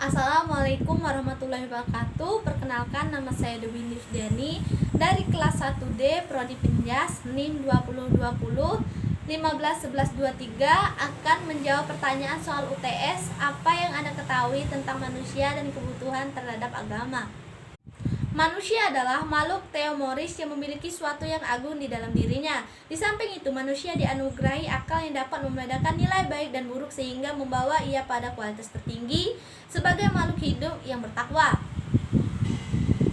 Assalamualaikum warahmatullahi wabarakatuh. Perkenalkan, nama saya Dewi Nifdani dari kelas 1D Prodi Penjas NIM 2020 151123 akan menjawab pertanyaan soal UTS. Apa yang Anda ketahui tentang manusia dan kebutuhan terhadap agama? Manusia adalah makhluk teomoris yang memiliki suatu yang agung di dalam dirinya. Di samping itu, manusia dianugerahi akal yang dapat membedakan nilai baik dan buruk sehingga membawa ia pada kualitas tertinggi sebagai makhluk hidup yang bertakwa.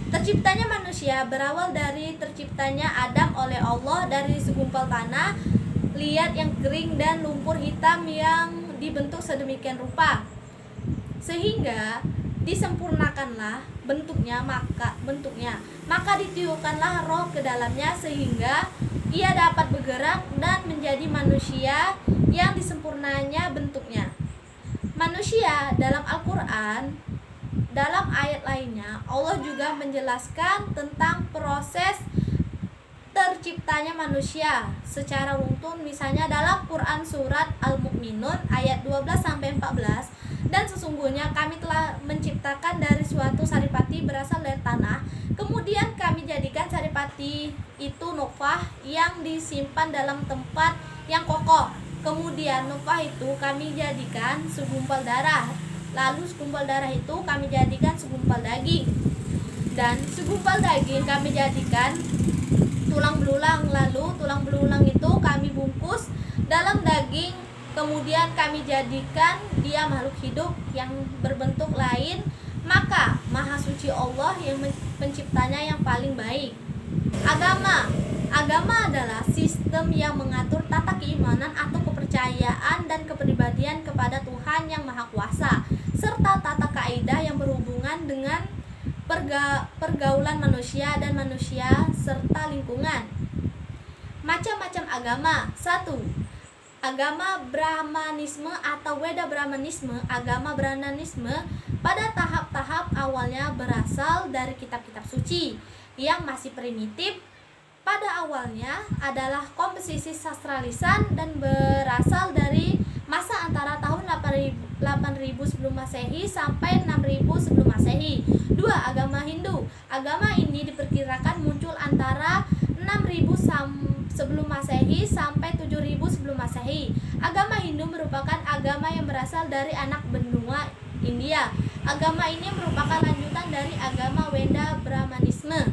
Terciptanya manusia berawal dari terciptanya Adam oleh Allah dari segumpal tanah liat yang kering dan lumpur hitam yang dibentuk sedemikian rupa sehingga disempurnakanlah bentuknya, maka ditiupkanlah roh ke dalamnya sehingga ia dapat bergerak dan menjadi manusia yang disempurnanya bentuknya. Manusia dalam Al-Quran, dalam ayat lainnya Allah juga menjelaskan tentang proses terciptanya manusia secara runtun, misalnya dalam Quran surat Al-Mu'minun ayat 12-14. Dan sesungguhnya kami telah menciptakan dari suatu saripati berasal dari tanah, kemudian kami jadikan saripati itu nutfah yang disimpan dalam tempat yang kokoh. Kemudian nutfah itu kami jadikan segumpal darah, lalu segumpal darah itu kami jadikan segumpal daging, dan segumpal daging kami jadikan tulang belulang, lalu tulang belulang itu kami bungkus dalam daging. Kemudian kami jadikan dia makhluk hidup yang berbentuk lain. Maka Maha Suci Allah yang penciptanya yang paling baik. Agama adalah sistem yang mengatur tata keimanan atau kepercayaan dan kepribadian kepada Tuhan yang Maha Kuasa, serta tata kaidah yang berhubungan dengan pergaulan manusia dan manusia serta lingkungan. Macam-macam agama. 1. Agama Brahmanisme atau Weda Brahmanisme. Agama Brahmanisme pada tahap-tahap awalnya berasal dari kitab-kitab suci yang masih primitif. Pada awalnya adalah komposisi sastra lisan dan berasal dari masa antara tahun 8000 sebelum Masehi sampai 6000 sebelum Masehi. 2. Agama Hindu. Agama ini diperkirakan muncul antara 6000 sebelum Masehi sampai 7000 sebelum Masehi. Agama Hindu merupakan agama yang berasal dari anak benua India. Agama ini merupakan lanjutan dari agama Weda Brahmanisme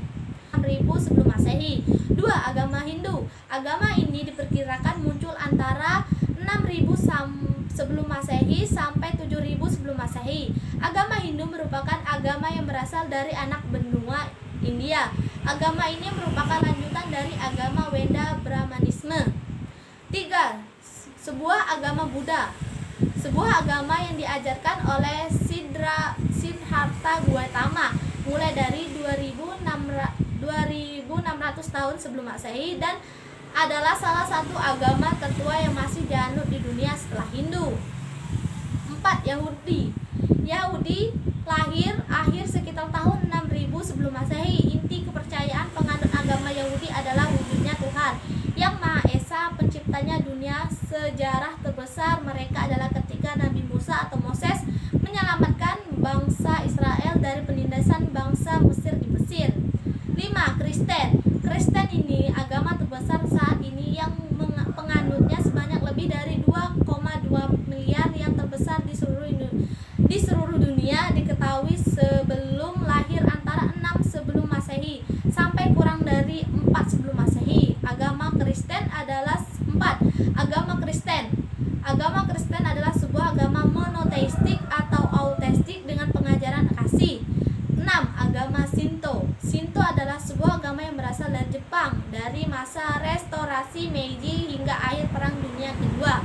6000 sebelum Masehi. 2. Agama Hindu. Agama ini diperkirakan muncul antara 6000 sebelum Masehi sampai 7000 sebelum Masehi. Agama Hindu merupakan agama yang berasal dari anak benua India. Agama ini merupakan lanjutan dari agama Weda Brahmanisme. 3. Sebuah agama Buddha. Sebuah agama yang diajarkan oleh Siddhartha Gautama mulai dari 2600 tahun sebelum Masehi dan adalah salah satu agama tertua yang masih dianut di dunia setelah Hindu. 4. Yahudi lahir akhir sekitar tahun 6000 sebelum Masehi. Inti kepercayaan penganut agama Yahudi adalah wujudnya Tuhan yang Maha Esa, penciptanya dunia. Sejarah terbesar mereka adalah ketika Nabi Musa atau Moses menyelamatkan bangsa Israel dari penindasan bangsa Mesir di Mesir. 5. Kristen ini agama terbesar saat ini yang penganutnya sebanyak lebih dari 2,2 miliar, yang terbesar di seluruh dunia. Diketahui sebelum lahir antara 6 sebelum Masehi sampai kurang dari 4 sebelum Masehi. Agama Kristen adalah 4. Agama Kristen adalah sebuah agama monoteistik atau auteistik dengan pengajaran kasih. 6. Agama Shinto adalah sebuah agama yang berasal dari Jepang dari masa restorasi Meiji hingga akhir Perang Dunia Kedua.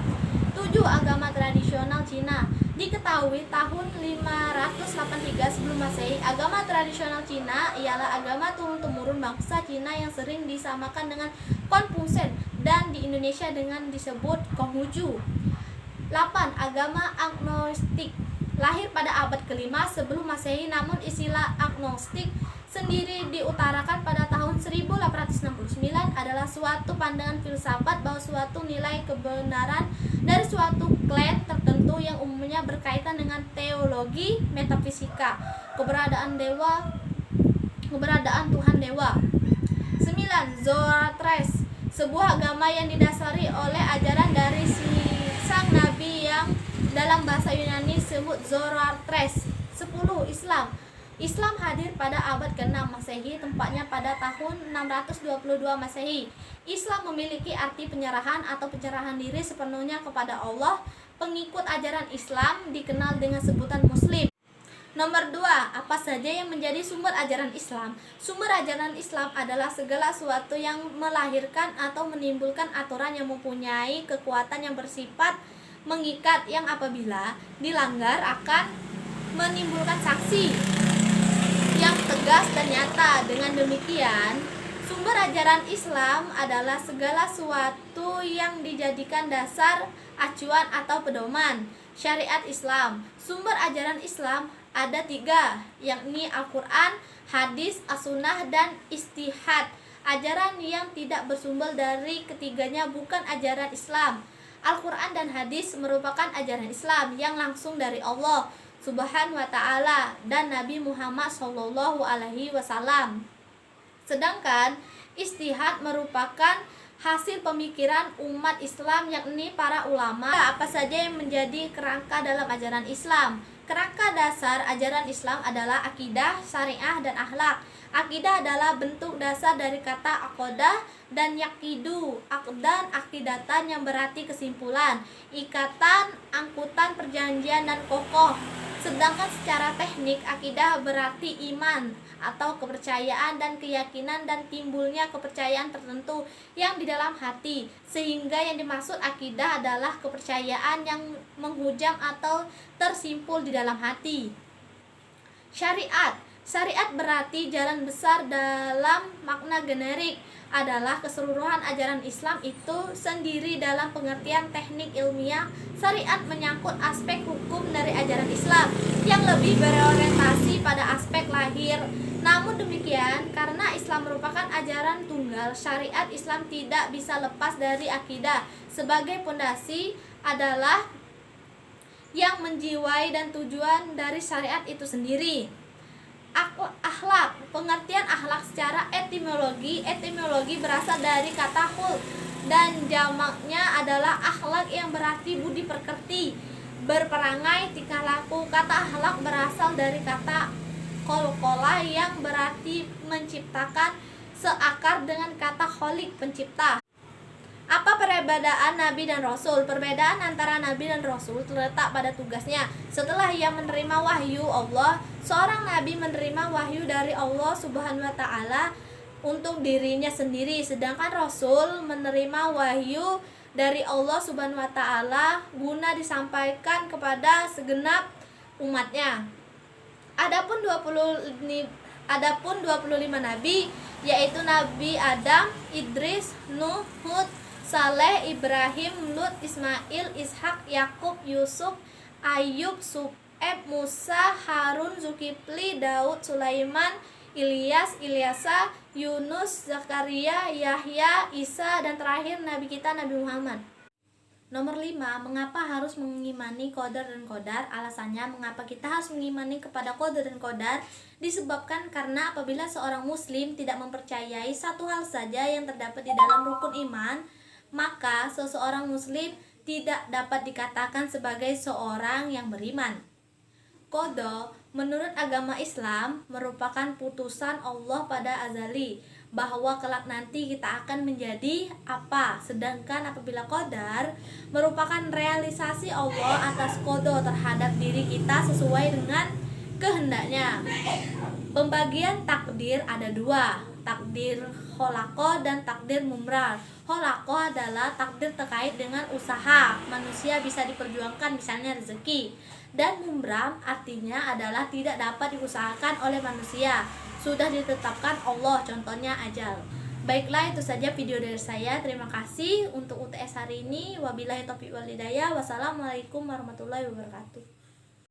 7. Agama tradisional Cina. Diketahui tahun 583 sebelum Masehi. Agama tradisional Cina ialah agama turun-temurun bangsa Cina yang sering disamakan dengan Konfusius dan di Indonesia dengan disebut Konghucu. 8. Agama agnostik. Lahir pada abad ke-5 sebelum Masehi, namun istilah agnostik sendiri diutarakan pada tahun 1869 adalah suatu pandangan filsafat bahwa suatu nilai kebenaran dari suatu klaim tertentu yang umumnya berkaitan dengan teologi metafisika, keberadaan Tuhan dewa. 9. Zoroastres, sebuah agama yang didasari oleh ajaran dari sang nabi yang dalam bahasa Yunani disebut Zoroastres. 10. Islam hadir pada abad ke-6 Masehi, tempatnya pada tahun 622 Masehi. Islam memiliki arti penyerahan atau penyerahan diri sepenuhnya kepada Allah. Pengikut ajaran Islam dikenal dengan sebutan Muslim. Nomor 2. Apa saja yang menjadi sumber ajaran Islam? Sumber ajaran Islam adalah segala sesuatu yang melahirkan atau menimbulkan aturan yang mempunyai kekuatan yang bersifat mengikat, yang apabila dilanggar akan menimbulkan sanksi yang tegas dan nyata. Dengan demikian, sumber ajaran Islam adalah segala sesuatu yang dijadikan dasar, acuan atau pedoman. Syariat Islam. Sumber ajaran Islam ada 3, yakni Al-Quran, hadis, as-sunnah, dan ijtihad. Ajaran yang tidak bersumber dari ketiganya bukan ajaran Islam. Al-Quran dan hadis merupakan ajaran Islam yang langsung dari Allah Subhanahu wa ta'ala dan Nabi Muhammad sallallahu alaihi wasallam. Sedangkan ijtihad merupakan hasil pemikiran umat Islam, yakni para ulama. Apa saja yang menjadi kerangka dalam ajaran Islam? Kerangka dasar ajaran Islam adalah akidah, syariah, dan akhlak. Akidah adalah bentuk dasar dari kata aqodah dan yakidu, dan akidatan yang berarti kesimpulan, ikatan, angkutan, perjanjian, dan kokoh. Sedangkan secara teknik, akidah berarti iman atau kepercayaan dan keyakinan dan timbulnya kepercayaan tertentu yang di dalam hati, sehingga yang dimaksud akidah adalah kepercayaan yang menghujam atau tersimpul di dalam hati. Syariat berarti jalan besar dalam makna generik, adalah keseluruhan ajaran Islam itu sendiri dalam pengertian teknik ilmiah. Syariat menyangkut aspek hukum dari ajaran Islam yang lebih berorientasi pada aspek lahir. Namun demikian, karena Islam merupakan ajaran tunggal, syariat Islam tidak bisa lepas dari akidah sebagai pondasi adalah yang menjiwai dan tujuan dari syariat itu sendiri. Akhlak, pengertian akhlak secara etimologi berasal dari kata khulq dan jamaknya adalah akhlak yang berarti budi pekerti, berperangai, tingkah laku. Kata akhlak berasal dari kata kholqolah yang berarti menciptakan, seakar dengan kata kholik, pencipta. Apa perbedaan Nabi dan Rasul? Perbedaan antara Nabi dan Rasul terletak pada tugasnya. Setelah ia menerima wahyu Allah, seorang Nabi menerima wahyu dari Allah Subhanahu wa ta'ala untuk dirinya sendiri, sedangkan Rasul menerima wahyu dari Allah Subhanahu wa ta'ala guna disampaikan kepada segenap umatnya. Adapun 25 nabi, yaitu Nabi Adam, Idris, Nuh, Hud, Saleh, Ibrahim, Lut, Ismail, Ishak, Yakub, Yusuf, Ayub, Su'eb, Musa, Harun, Zulkifli, Daud, Sulaiman, Ilyas, Ilyasa, Yunus, Zakaria, Yahya, Isa, dan terakhir Nabi kita Nabi Muhammad. Nomor 5, mengapa harus mengimani qadar dan qadar? Alasannya, mengapa kita harus mengimani kepada qadar dan qadar? Disebabkan karena apabila seorang muslim tidak mempercayai satu hal saja yang terdapat di dalam rukun iman, maka seseorang muslim tidak dapat dikatakan sebagai seorang yang beriman. Qada menurut agama Islam merupakan putusan Allah pada azali bahwa kelak nanti kita akan menjadi apa. Sedangkan apabila qadar merupakan realisasi Allah atas qada terhadap diri kita sesuai dengan kehendaknya. Pembagian takdir ada 2, takdir kholaqo dan takdir mumrar. Kholaqo adalah takdir terkait dengan usaha manusia bisa diperjuangkan, misalnya rezeki. Dan mumram artinya adalah tidak dapat diusahakan oleh manusia, sudah ditetapkan Allah, contohnya ajal. Baiklah, itu saja video dari saya. Terima kasih untuk UTS hari ini. Wabillahi taufiq wal hidayah. Wassalamualaikum warahmatullahi wabarakatuh.